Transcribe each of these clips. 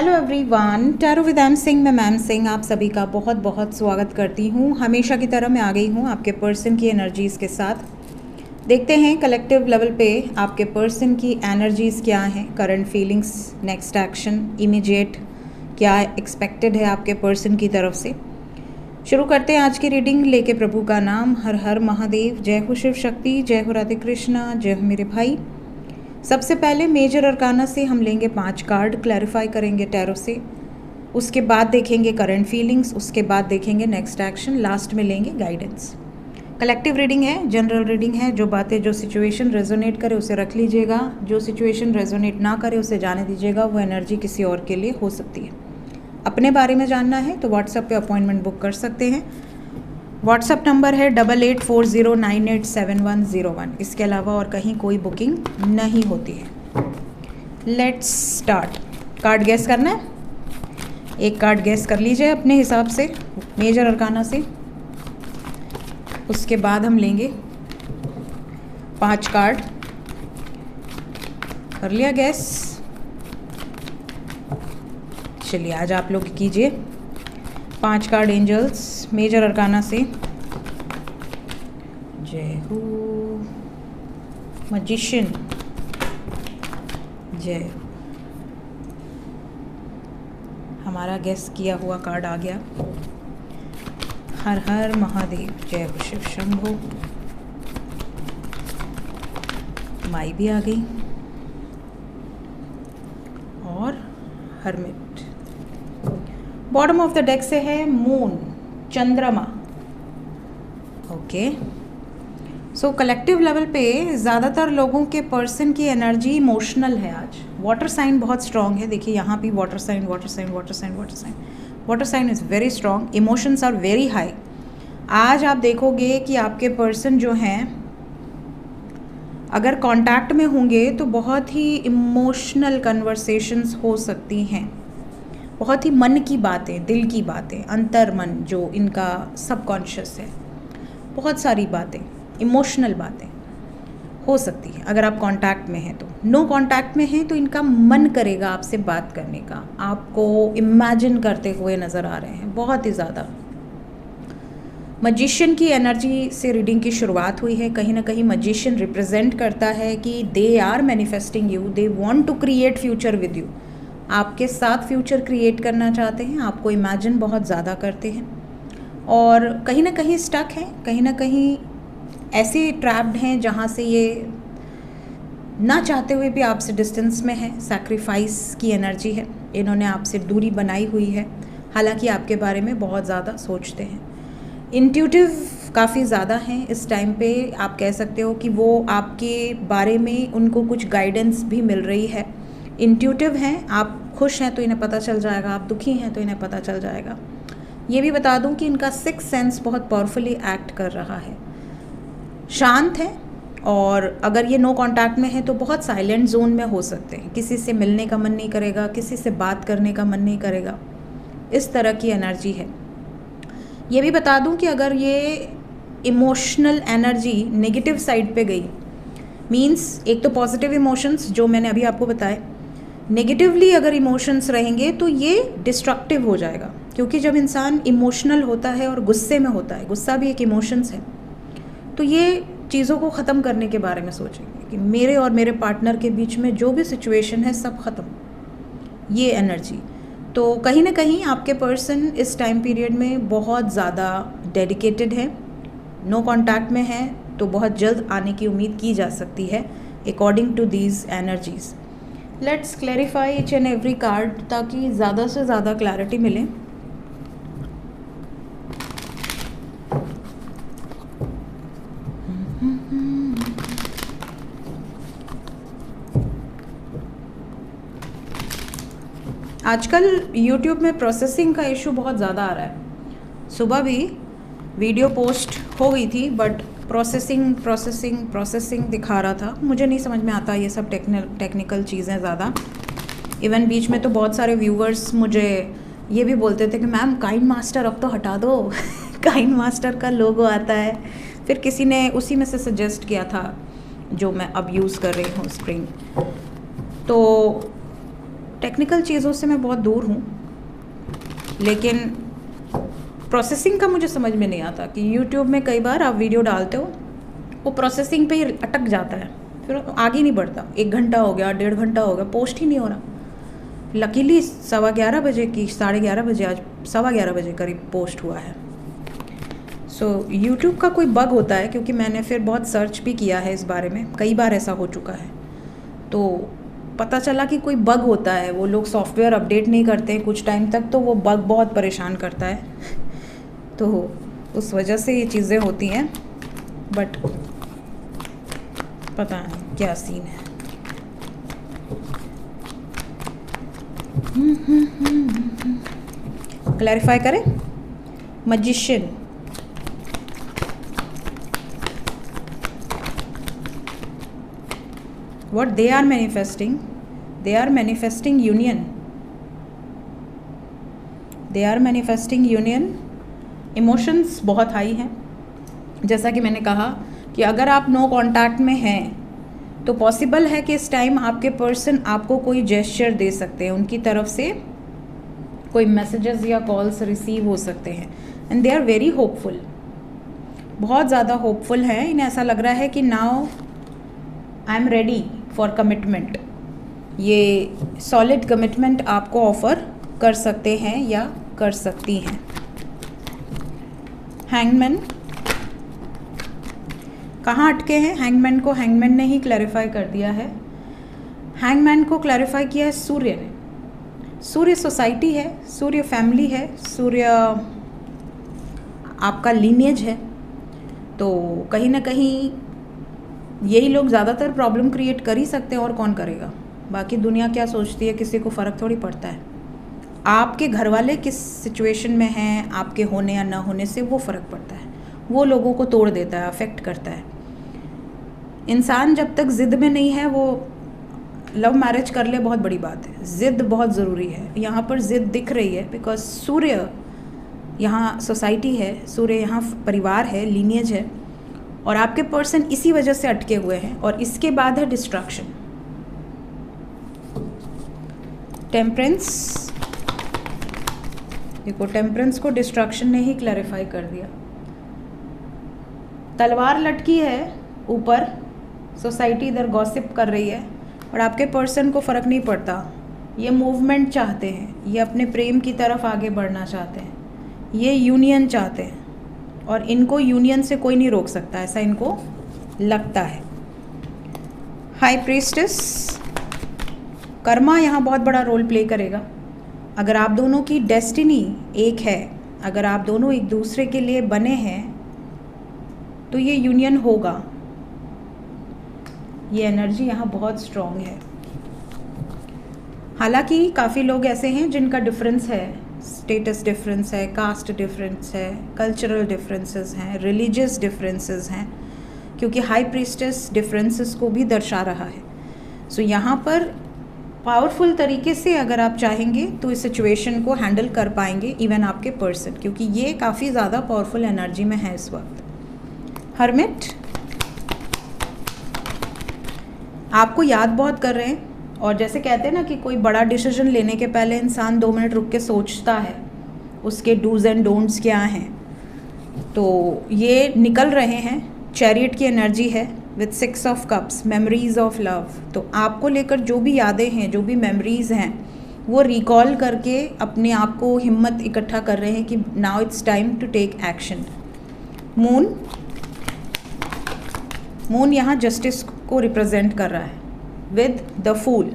Hello everyone, tarot with M Singh में ma'am Singh आप सभी का बहुत बहुत स्वागत करती हूँ। हमेशा की तरह मैं आ गई हूँ आपके पर्सन की एनर्जीज़ के साथ। देखते हैं कलेक्टिव लेवल पे आपके पर्सन की एनर्जीज़ क्या हैं, current feelings, next action, immediate क्या एक्सपेक्टेड है आपके पर्सन की तरफ से। शुरू करते हैं आज की रीडिंग लेके प्रभु का नाम। हर हर महादेव, जय हो शिव शक्ति, जय हो राधे कृष्णा, जय हो मेरे भाई। सबसे पहले मेजर अरकाना से हम लेंगे 5 कार्ड, क्लैरिफाई करेंगे टैरो से। उसके बाद देखेंगे करंट फीलिंग्स, उसके बाद देखेंगे नेक्स्ट एक्शन, लास्ट में लेंगे गाइडेंस। कलेक्टिव रीडिंग है, जनरल रीडिंग है। जो बातें, जो सिचुएशन रेजोनेट करे उसे रख लीजिएगा, जो सिचुएशन रेजोनेट ना करे उसे जाने दीजिएगा। वो एनर्जी किसी और के लिए हो सकती है। अपने बारे में जानना है तो व्हाट्सएप पे अपॉइंटमेंट बुक कर सकते हैं। व्हाट्सएप नंबर है 8840987101। इसके अलावा और कहीं कोई बुकिंग नहीं होती है। Let's start. कार्ड गैस करना है, एक कार्ड गैस कर लीजिए अपने हिसाब से मेजर अरकाना से। उसके बाद हम लेंगे 5 कार्ड। कर लिया गैस? चलिए आज आप लोग कीजिए 5 कार्ड एंजल्स मेजर अरकाना से। जय हो मैजिशियन, जय। हमारा गेस किया हुआ कार्ड आ गया। हर हर महादेव, जय हो शिव शंभो। माई भी आ गई और hermit. Bottom of the deck से है मून, चंद्रमा। ओके, सो कलेक्टिव लेवल पे ज़्यादातर लोगों के पर्सन की एनर्जी इमोशनल है आज। वाटर साइन बहुत स्ट्रांग है। देखिए यहाँ भी water sign, water sign, water sign, water sign, water sign is very strong. Emotions are very high. आज आप देखोगे कि आपके पर्सन जो हैं अगर कांटेक्ट में होंगे तो बहुत ही इमोशनल कन्वर्सेशंस हो सकती हैं। बहुत ही मन की बातें, दिल की बातें, अंतर मन जो इनका सबकॉन्शियस है, बहुत सारी बातें, इमोशनल बातें हो सकती है अगर आप कांटेक्ट में हैं तो। नो कांटेक्ट में हैं तो इनका मन करेगा आपसे बात करने का, आपको इमेजिन करते हुए नज़र आ रहे हैं बहुत ही ज़्यादा। मैजिशियन की एनर्जी से रीडिंग की शुरुआत हुई है। कहीं ना कहीं मैजिशियन रिप्रेजेंट करता है कि they are manifesting you, they want to create future with you. आपके साथ फ्यूचर क्रिएट करना चाहते हैं, आपको इमेजिन बहुत ज़्यादा करते हैं और कहीं ना कहीं स्टक हैं, कहीं ना कहीं ऐसे ट्रैप्ड हैं जहाँ से ये ना चाहते हुए भी आपसे डिस्टेंस में है। सैक्रिफाइस की एनर्जी है, इन्होंने आपसे दूरी बनाई हुई है। हालांकि आपके बारे में बहुत ज़्यादा सोचते हैं। इंट्यूटिव काफ़ी ज़्यादा हैं इस टाइम पे। आप कह सकते हो कि वो आपके बारे में उनको कुछ गाइडेंस भी मिल रही है। इंट्यूटिव हैं, आप खुश हैं तो इन्हें पता चल जाएगा, आप दुखी हैं तो इन्हें पता चल जाएगा। ये भी बता दूं कि इनका सिक्स सेंस बहुत पावरफुली एक्ट कर रहा है। शांत है और अगर ये नो कांटेक्ट में है तो बहुत साइलेंट जोन में हो सकते हैं। किसी से मिलने का मन नहीं करेगा, किसी से बात करने का मन नहीं करेगा, इस तरह की एनर्जी है। ये भी बता दूं कि अगर ये इमोशनल एनर्जी नेगेटिव साइड पे गई, मीन्स एक तो पॉजिटिव इमोशंस जो मैंने अभी आपको बताए, नेगेटिवली अगर इमोशंस रहेंगे तो ये डिस्ट्रक्टिव हो जाएगा। क्योंकि जब इंसान इमोशनल होता है और गुस्से में होता है, गुस्सा भी एक इमोशंस है, तो ये चीज़ों को ख़त्म करने के बारे में सोचेंगे कि मेरे और मेरे पार्टनर के बीच में जो भी सिचुएशन है सब ख़त्म, ये एनर्जी। तो कहीं ना कहीं आपके पर्सन इस टाइम पीरियड में बहुत ज़्यादा डेडिकेटेड है। नो कांटेक्ट में है तो बहुत जल्द आने की उम्मीद की जा सकती है according to these energies. Let's clarify each and every card ताकि ज़्यादा से ज़्यादा क्लैरिटी मिले। आजकल YouTube में प्रोसेसिंग का इशू बहुत ज़्यादा आ रहा है। सुबह भी वीडियो पोस्ट हो गई थी बट प्रोसेसिंग दिखा रहा था। मुझे नहीं समझ में आता ये सब टेक्निकल चीज़ें ज़्यादा। इवन बीच में तो बहुत सारे व्यूवर्स मुझे ये भी बोलते थे कि मैम काइंड मास्टर अब तो हटा दो काइंड मास्टर का लोगो आता है। फिर किसी ने उसी में से सजेस्ट किया था जो मैं अब यूज़ कर रही हूँ, स्प्रिंग। तो टेक्निकल चीज़ों से मैं बहुत दूर हूँ, लेकिन प्रोसेसिंग का मुझे समझ में नहीं आता कि यूट्यूब में कई बार आप वीडियो डालते हो, वो प्रोसेसिंग पे ही अटक जाता है, फिर आगे नहीं बढ़ता। 1 घंटा हो गया, 1.5 घंटा हो गया, पोस्ट ही नहीं हो रहा। लकीली 11:15 बजे की 11:30 बजे, आज 11:15 बजे करीब पोस्ट हुआ है। सो यूट्यूब का कोई बग होता है, क्योंकि मैंने फिर बहुत सर्च भी किया है इस बारे में, कई बार ऐसा हो चुका है। तो पता चला कि कोई बग होता है, वो लोग सॉफ्टवेयर अपडेट नहीं करते कुछ टाइम तक, तो वो बग बहुत परेशान करता है। तो उस वजह से ये चीज़ें होती हैं, बट पता नहीं क्या सीन है। क्लैरिफाई करें। Magician, what they are manifesting union. They are manifesting union. Emotions बहुत हाई हैं। जैसा कि मैंने कहा कि अगर आप नो कांटेक्ट में हैं तो पॉसिबल है कि इस टाइम आपके पर्सन आपको कोई जेस्चर दे सकते हैं, उनकी तरफ से कोई मैसेजेस या कॉल्स रिसीव हो सकते हैं। And they are very hopeful, बहुत ज़्यादा होपफुल हैं। इन्हें ऐसा लग रहा है कि now I am ready for commitment. ये सॉलिड कमिटमेंट आपको ऑफ़र कर सकते हैं या कर सकती हैं। हैंगमैन, कहाँ अटके हैं हैंगमैन को? हैंगमैन ने ही क्लैरिफाई कर दिया है। हैंगमैन को क्लैरिफाई किया है सूर्य ने। सूर्य सोसाइटी है, सूर्य फैमिली है, सूर्य आपका लीनिएज है। तो कहीं ना कहीं यही लोग ज़्यादातर प्रॉब्लम क्रिएट कर ही सकते हैं, और कौन करेगा। बाकी दुनिया क्या सोचती है किसी को फ़र्क थोड़ी पड़ता है। आपके घर वाले किस सिचुएशन में हैं, आपके होने या ना होने से वो फ़र्क पड़ता है, वो लोगों को तोड़ देता है, अफेक्ट करता है। इंसान जब तक ज़िद में नहीं है, वो लव मैरिज कर ले बहुत बड़ी बात है, ज़िद बहुत ज़रूरी है। यहाँ पर ज़िद दिख रही है बिकॉज सूर्य यहाँ सोसाइटी है, सूर्य यहाँ परिवार है, लीनिएज है, और आपके पर्सन इसी वजह से अटके हुए हैं। और इसके बाद है डिस्ट्रैक्शन। टेम्परेंस, देखो टेम्परेंस को डिस्ट्रैक्शन ने ही क्लैरिफाई कर दिया। तलवार लटकी है ऊपर, सोसाइटी इधर गॉसिप कर रही है, और आपके पर्सन को फ़र्क नहीं पड़ता। ये मूवमेंट चाहते हैं, ये अपने प्रेम की तरफ आगे बढ़ना चाहते हैं, ये यूनियन चाहते हैं, और इनको यूनियन से कोई नहीं रोक सकता, ऐसा इनको लगता है। हाई प्रीस्टेस, कर्मा यहाँ बहुत बड़ा रोल प्ले करेगा। अगर आप दोनों की डेस्टिनी एक है, अगर आप दोनों एक दूसरे के लिए बने हैं, तो ये यूनियन होगा। ये एनर्जी यहाँ बहुत स्ट्रॉन्ग है। हालांकि काफ़ी लोग ऐसे हैं जिनका डिफरेंस है, स्टेटस डिफरेंस है, कास्ट डिफरेंस है, कल्चरल डिफरेंसेस हैं, रिलीजियस डिफरेंसेस हैं, क्योंकि हाई प्रीस्टेस डिफरेंसेस को भी दर्शा रहा है। सो यहाँ पर पावरफुल तरीके से अगर आप चाहेंगे तो इस सिचुएशन को हैंडल कर पाएंगे, इवन आपके पर्सन, क्योंकि ये काफ़ी ज़्यादा पावरफुल एनर्जी में है इस वक्त। हर्मिट, आपको याद बहुत कर रहे हैं, और जैसे कहते हैं ना कि कोई बड़ा डिसीजन लेने के पहले इंसान 2 मिनट रुक के सोचता है उसके डूज एंड डोंट्स क्या हैं। तो ये निकल रहे हैं, चैरियट की एनर्जी है with 6 of cups, memories of love. तो आपको लेकर जो भी यादें हैं, जो भी मेमोरीज हैं, वो रिकॉल करके अपने आप को हिम्मत इकट्ठा कर रहे हैं कि now it's time to take action. Moon, moon यहाँ जस्टिस को रिप्रेजेंट कर रहा है विद द फूल।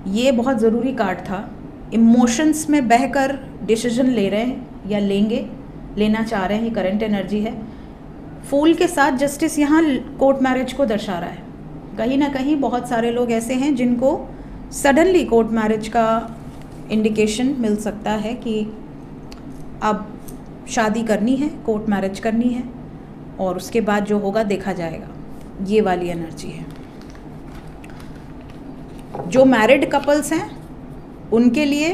ये बहुत ज़रूरी कार्ड था। इमोशंस में बहकर डिसीजन ले रहे हैं या लेना चाह रहे हैं, ये करंट एनर्जी है। फूल के साथ जस्टिस यहाँ कोर्ट मैरिज को दर्शा रहा है। कहीं ना कहीं बहुत सारे लोग ऐसे हैं जिनको सडनली कोर्ट मैरिज का इंडिकेशन मिल सकता है कि अब शादी करनी है, कोर्ट मैरिज करनी है, और उसके बाद जो होगा देखा जाएगा। ये वाली एनर्जी है। जो मैरिड कपल्स हैं उनके लिए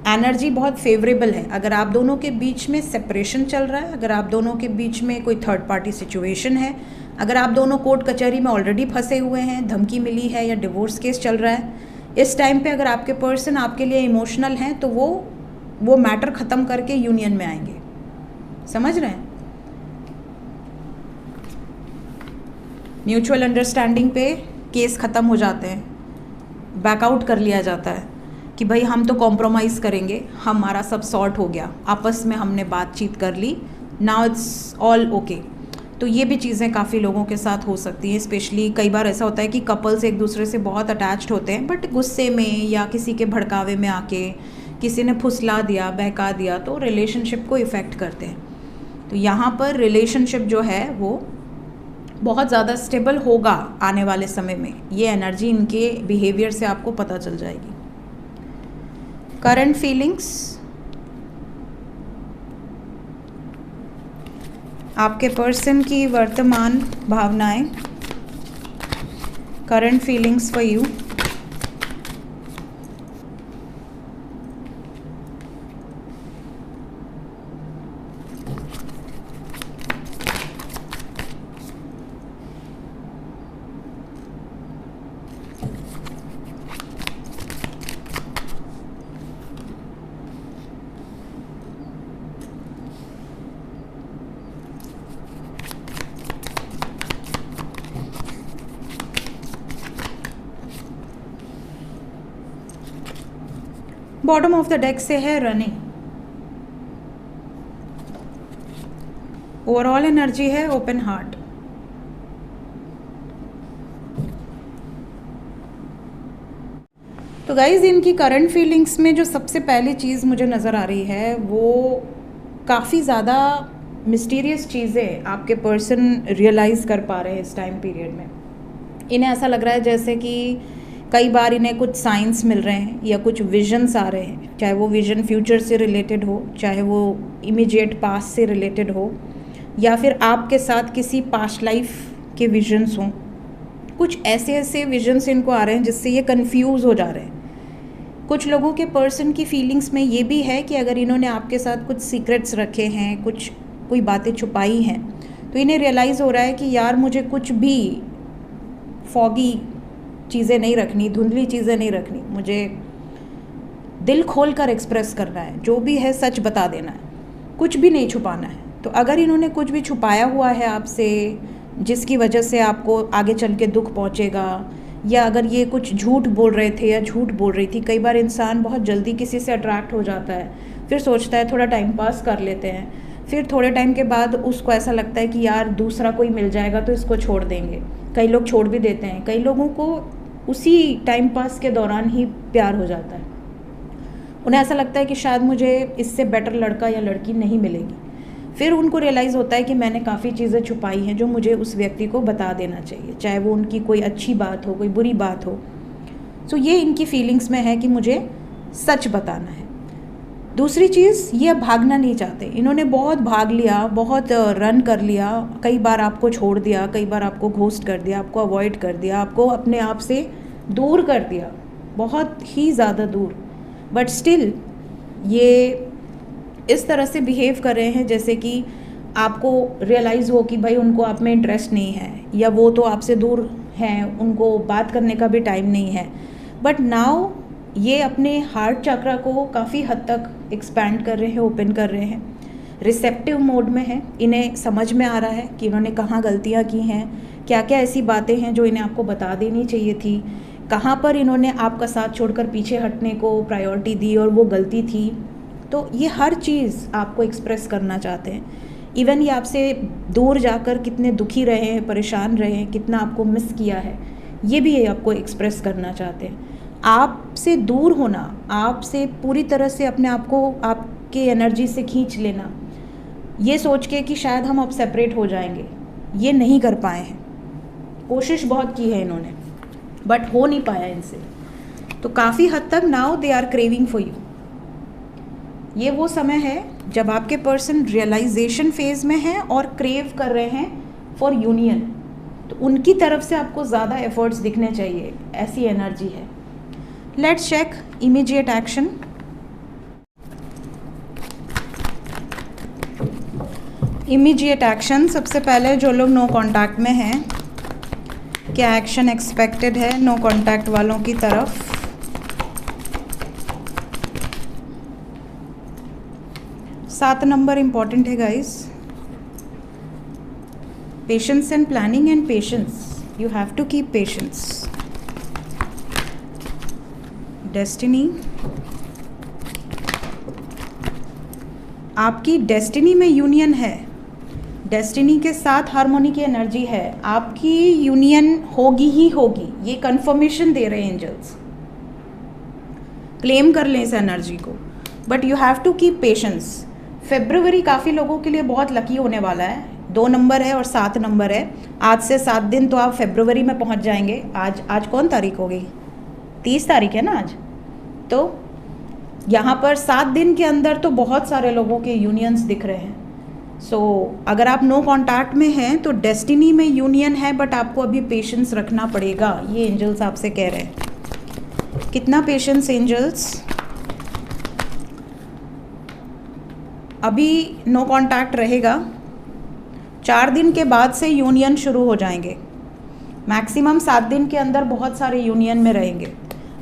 एनर्जी बहुत फेवरेबल है। अगर आप दोनों के बीच में सेपरेशन चल रहा है, अगर आप दोनों के बीच में कोई थर्ड पार्टी सिचुएशन है, अगर आप दोनों कोर्ट कचहरी में ऑलरेडी फंसे हुए हैं, धमकी मिली है या डिवोर्स केस चल रहा है, इस टाइम पे अगर आपके पर्सन आपके लिए इमोशनल हैं तो वो मैटर ख़त्म करके यूनियन में आएंगे, समझ रहे हैं? म्यूचुअल अंडरस्टैंडिंग पे केस ख़त्म हो जाते हैं, बैकआउट कर लिया जाता है कि भाई हम तो कॉम्प्रोमाइज़ करेंगे, हमारा सब सॉर्ट हो गया, आपस में हमने बातचीत कर ली, नाउ इट्स ऑल ओके। तो ये भी चीज़ें काफ़ी लोगों के साथ हो सकती हैं। स्पेशली कई बार ऐसा होता है कि कपल्स एक दूसरे से बहुत अटैच्ड होते हैं, बट गुस्से में या किसी के भड़कावे में आके किसी ने फुसला दिया, बहका दिया, तो रिलेशनशिप को इफ़ेक्ट करते हैं। तो यहाँ पर रिलेशनशिप जो है वो बहुत ज़्यादा स्टेबल होगा आने वाले समय में। ये एनर्जी इनके बिहेवियर से आपको पता चल जाएगी। करंट फीलिंग्स, आपके पर्सन की वर्तमान भावनाएं, current feelings for you. Bottom of the deck से है रनिंग। ओवरऑल एनर्जी है ओपन हार्ट। तो गाइज इनकी करंट फीलिंग्स में जो सबसे पहली चीज़ मुझे नज़र आ रही है वो काफ़ी ज़्यादा मिस्टीरियस चीज़ें आपके पर्सन रियलाइज़ कर पा रहे हैं इस टाइम पीरियड में। इन्हें ऐसा लग रहा है जैसे कि कई बार इन्हें कुछ साइंस मिल रहे हैं या कुछ विजन्स आ रहे हैं, चाहे वो विजन फ्यूचर से रिलेटेड हो, चाहे वो इमीडिएट पास्ट से रिलेटेड हो, या फिर आपके साथ किसी पास्ट लाइफ के विजन्स हों। कुछ ऐसे विजन्स इनको आ रहे हैं जिससे ये कंफ्यूज हो जा रहे हैं। कुछ लोगों के पर्सन की फीलिंग्स में ये भी है कि अगर इन्होंने आपके साथ कुछ सीक्रेट्स रखे हैं, कोई बातें छुपाई हैं, तो इन्हें रियलाइज़ हो रहा है कि यार मुझे कुछ भी फॉगी चीज़ें नहीं रखनी, धुंधली चीज़ें नहीं रखनी, मुझे दिल खोल कर एक्सप्रेस करना है, जो भी है सच बता देना है, कुछ भी नहीं छुपाना है। तो अगर इन्होंने कुछ भी छुपाया हुआ है आपसे जिसकी वजह से आपको आगे चल के दुख पहुंचेगा, या अगर ये कुछ झूठ बोल रहे थे या झूठ बोल रही थी, कई बार इंसान बहुत जल्दी किसी से अट्रैक्ट हो जाता है, फिर सोचता है थोड़ा टाइम पास कर लेते हैं, फिर थोड़े टाइम के बाद उसको ऐसा लगता है कि यार दूसरा कोई मिल जाएगा तो इसको छोड़ देंगे। कई लोग छोड़ भी देते हैं, कई लोगों को उसी टाइम पास के दौरान ही प्यार हो जाता है। उन्हें ऐसा लगता है कि शायद मुझे इससे बेटर लड़का या लड़की नहीं मिलेगी। फिर उनको रियलाइज़ होता है कि मैंने काफ़ी चीज़ें छुपाई हैं जो मुझे उस व्यक्ति को बता देना चाहिए, चाहे वो उनकी कोई अच्छी बात हो, कोई बुरी बात हो। सो ये इनकी फीलिंग्स में है कि मुझे सच बताना है। दूसरी चीज़, ये भागना नहीं चाहते। इन्होंने बहुत भाग लिया, बहुत रन कर लिया, कई बार आपको छोड़ दिया, कई बार आपको घोस्ट कर दिया, आपको अवॉइड कर दिया, आपको अपने आप से दूर कर दिया, बहुत ही ज़्यादा दूर। बट स्टिल ये इस तरह से बिहेव कर रहे हैं जैसे कि आपको रियलाइज़ हो कि भाई उनको आप में इंटरेस्ट नहीं है, या वो तो आपसे दूर हैं, उनको बात करने का भी टाइम नहीं है। बट नाउ ये अपने हार्ट चक्रा को काफ़ी हद तक एक्सपैंड कर रहे हैं, ओपन कर रहे हैं, रिसेप्टिव मोड में है। इन्हें समझ में आ रहा है कि इन्होंने कहाँ गलतियाँ की हैं, क्या क्या ऐसी बातें हैं जो इन्हें आपको बता देनी चाहिए थी, कहाँ पर इन्होंने आपका साथ छोड़कर पीछे हटने को प्रायोरिटी दी और वो गलती थी। तो ये हर चीज़ आपको एक्सप्रेस करना चाहते हैं। इवन ये आपसे दूर जाकर कितने दुखी रहे हैं, परेशान रहे हैं, कितना आपको मिस किया है, ये भी ये आपको एक्सप्रेस करना चाहते हैं। आपसे दूर होना, आपसे पूरी तरह से अपने आप को आपके एनर्जी से खींच लेना, ये सोच के कि शायद हम अब सेपरेट हो जाएंगे, ये नहीं कर पाए हैं। कोशिश बहुत की है इन्होंने, बट हो नहीं पाया इनसे। तो काफ़ी हद तक now they are craving for you. ये वो समय है जब आपके पर्सन रियलाइजेशन फेज में हैं और क्रेव कर रहे हैं फॉर यूनियन। तो उनकी तरफ से आपको ज़्यादा एफर्ट्स दिखने चाहिए, ऐसी एनर्जी है। Let's check immediate action. Immediate action, सबसे पहले जो लोग नो कांटेक्ट में हैं, क्या एक्शन एक्सपेक्टेड है नो कांटेक्ट वालों की तरफ। 7 नंबर इम्पॉर्टेंट है guys. Patience and planning and patience, you have to keep patience. Destiny, आपकी डेस्टिनी में यूनियन है, डेस्टिनी के साथ हार्मोनी की एनर्जी है, आपकी यूनियन होगी ही होगी, ये कंफर्मेशन दे रहे हैं एंजल्स। क्लेम कर लें इस एनर्जी को, but you have to keep patience. फरवरी काफ़ी लोगों के लिए बहुत लकी होने वाला है। 2 नंबर है और 7 नंबर है। आज से 7 दिन तो आप फरवरी में पहुंच जाएंगे। आज कौन तारीख हो गई? 30 तारीख है ना आज। तो यहाँ पर 7 दिन के अंदर तो बहुत सारे लोगों के यूनियंस दिख रहे हैं। सो अगर आप नो कॉन्टैक्ट में हैं तो डेस्टिनी में यूनियन है, बट आपको अभी पेशेंस रखना पड़ेगा, ये एंजल्स आपसे कह रहे हैं। कितना पेशेंस एंजल्स? अभी नो कॉन्टैक्ट रहेगा, 4 दिन के बाद से यूनियन शुरू हो जाएंगे। मैक्सिमम 7 दिन के अंदर बहुत सारे यूनियन में रहेंगे।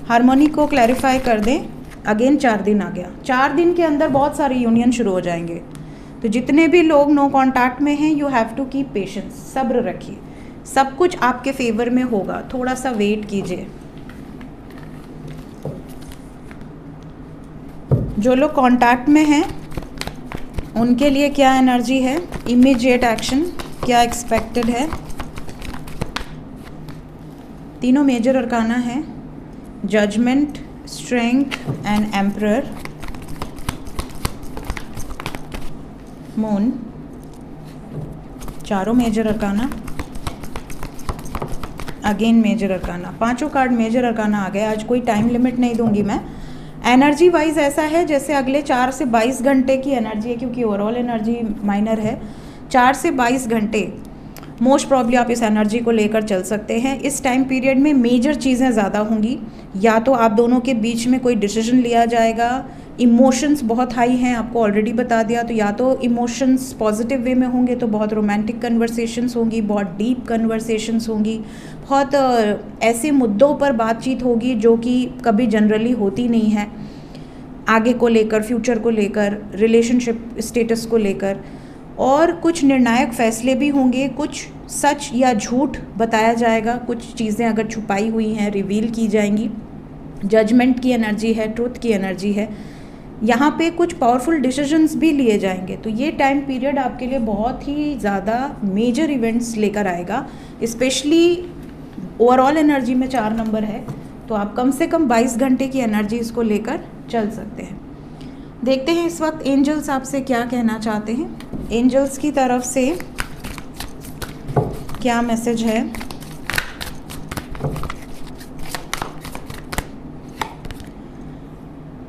हार्मोनी को क्लैरिफाई कर दें, अगेन 4 दिन आ गया। 4 दिन के अंदर बहुत सारे यूनियन शुरू हो जाएंगे। तो जितने भी लोग नो कॉन्टैक्ट में हैं, you have to keep patience, सब्र रखिए, सब कुछ आपके फेवर में होगा, थोड़ा सा वेट कीजिए। जो लोग कॉन्टैक्ट में हैं उनके लिए क्या एनर्जी है? इमीडिएट एक्शन क्या एक्सपेक्टेड है? तीनों मेजर अरकाना है, judgment, strength and emperor. Moon, चारों major arcana, again major arcana, 5 card major arcana आ गए। आज कोई टाइम लिमिट नहीं दूंगी मैं। एनर्जी वाइज ऐसा है जैसे अगले 4 से 22 घंटे की एनर्जी है, क्योंकि ओवरऑल एनर्जी माइनर है। 4 से 22 घंटे मोस्ट प्रॉब्ली आप इस एनर्जी को लेकर चल सकते हैं। इस टाइम पीरियड में मेजर चीज़ें ज़्यादा होंगी, या तो आप दोनों के बीच में कोई डिसीजन लिया जाएगा। इमोशंस बहुत हाई हैं, आपको ऑलरेडी बता दिया। तो या तो इमोशंस पॉजिटिव वे में होंगे तो बहुत रोमांटिक कन्वर्सेशंस होंगी, बहुत डीप कन्वर्सेशंस होंगी, बहुत ऐसे मुद्दों पर बातचीत होगी जो कि कभी जनरली होती नहीं है, आगे को लेकर, फ्यूचर को लेकर, रिलेशनशिप स्टेटस को लेकर। और कुछ निर्णायक फैसले भी होंगे, कुछ सच या झूठ बताया जाएगा, कुछ चीज़ें अगर छुपाई हुई हैं रिवील की जाएंगी। जजमेंट की एनर्जी है, ट्रुथ की एनर्जी है। यहाँ पे कुछ पावरफुल डिसीजंस भी लिए जाएंगे। तो ये टाइम पीरियड आपके लिए बहुत ही ज़्यादा मेजर इवेंट्स लेकर आएगा। स्पेशली ओवरऑल एनर्जी में 4 नंबर है, तो आप कम से कम 22 घंटे की एनर्जी इसको लेकर चल सकते हैं। देखते हैं इस वक्त एंजल्स आपसे क्या कहना चाहते हैं। एंजल्स की तरफ से क्या मैसेज है?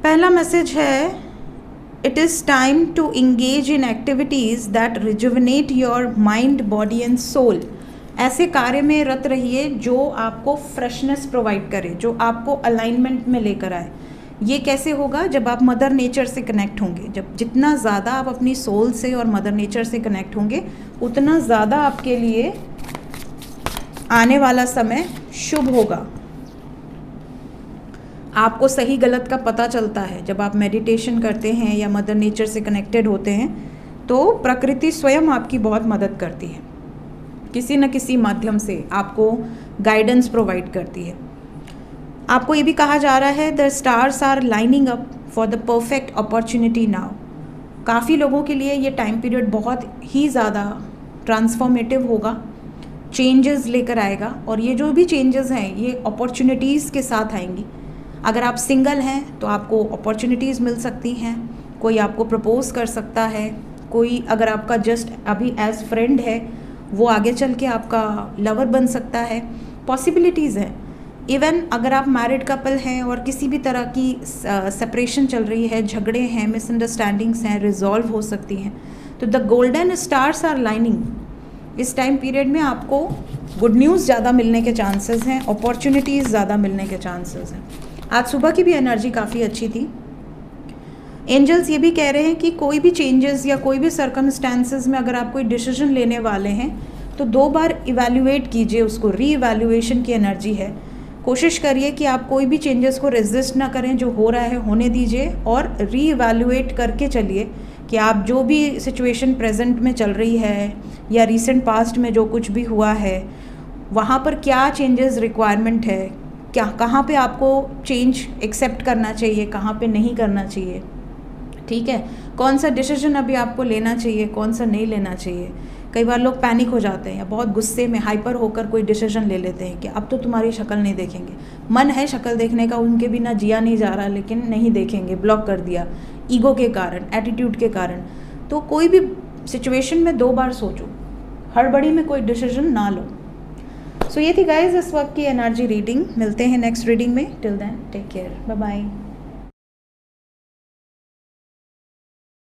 पहला मैसेज है, it is time to engage in activities that rejuvenate your mind, body and soul. ऐसे कार्य में रत रहिए जो आपको फ्रेशनेस प्रोवाइड करे, जो आपको अलाइनमेंट में लेकर आए। ये कैसे होगा? जब आप मदर नेचर से कनेक्ट होंगे। जब जितना ज़्यादा आप अपनी सोल से और मदर नेचर से कनेक्ट होंगे, उतना ज़्यादा आपके लिए आने वाला समय शुभ होगा। आपको सही गलत का पता चलता है जब आप मेडिटेशन करते हैं या मदर नेचर से कनेक्टेड होते हैं, तो प्रकृति स्वयं आपकी बहुत मदद करती है, किसी न किसी माध्यम से आपको गाइडेंस प्रोवाइड करती है। आपको ये भी कहा जा रहा है, the stars are lining up for the perfect opportunity now. काफ़ी लोगों के लिए ये टाइम पीरियड बहुत ही ज़्यादा ट्रांसफॉर्मेटिव होगा, चेंजेस लेकर आएगा। और ये जो भी चेंजेस हैं ये अपॉर्चुनिटीज़ के साथ आएंगी। अगर आप सिंगल हैं तो आपको अपॉर्चुनिटीज़ मिल सकती हैं, कोई आपको प्रपोज कर सकता है, कोई अगर आपका जस्ट अभी एज फ्रेंड है वो आगे चल के आपका लवर बन सकता है, पॉसिबिलिटीज़ हैं। इवन अगर आप मैरिड कपल हैं और किसी भी तरह की सेपरेशन चल रही है, झगड़े हैं, मिसअंडरस्टैंडिंग्स हैं, रिजॉल्व हो सकती हैं। तो the golden stars are lining. इस टाइम पीरियड में आपको गुड न्यूज़ ज़्यादा मिलने के चांसेस हैं, अपॉर्चुनिटीज़ ज़्यादा मिलने के चांसेस हैं। आज सुबह की भी एनर्जी काफ़ी अच्छी थी। एंजल्स ये भी कह रहे हैं कि कोई भी चेंजेस या कोई भी सर्कमस्टांसेस में अगर आप कोई डिसीजन लेने वाले हैं तो 2 बार इवैल्यूएट कीजिए उसको। री इवैल्यूएशन की एनर्जी है। कोशिश करिए कि आप कोई भी चेंजेस को रेजिस्ट ना करें, जो हो रहा है होने दीजिए और री इवैल्यूएट करके चलिए कि आप जो भी सिचुएशन प्रेजेंट में चल रही है या रिसेंट पास्ट में जो कुछ भी हुआ है वहाँ पर क्या चेंजेस रिक्वायरमेंट है, क्या कहाँ पे आपको चेंज एक्सेप्ट करना चाहिए, कहाँ पे नहीं करना चाहिए, ठीक है। कौन सा डिसीजन अभी आपको लेना चाहिए, कौन सा नहीं लेना चाहिए। कई बार लोग पैनिक हो जाते हैं या बहुत गुस्से में हाइपर होकर कोई डिसीजन ले लेते हैं कि अब तो तुम्हारी शक्ल नहीं देखेंगे। मन है शक्ल देखने का, उनके बिना जिया नहीं जा रहा, लेकिन नहीं देखेंगे, ब्लॉक कर दिया ईगो के कारण, एटीट्यूड के कारण। तो कोई भी सिचुएशन में 2 बार सोचो, हड़बड़ी में कोई डिसीजन ना लो। सो ये थी गाइज इस वक्त की एनर्जी रीडिंग। मिलते हैं नेक्स्ट रीडिंग में। Till then take care, bye bye.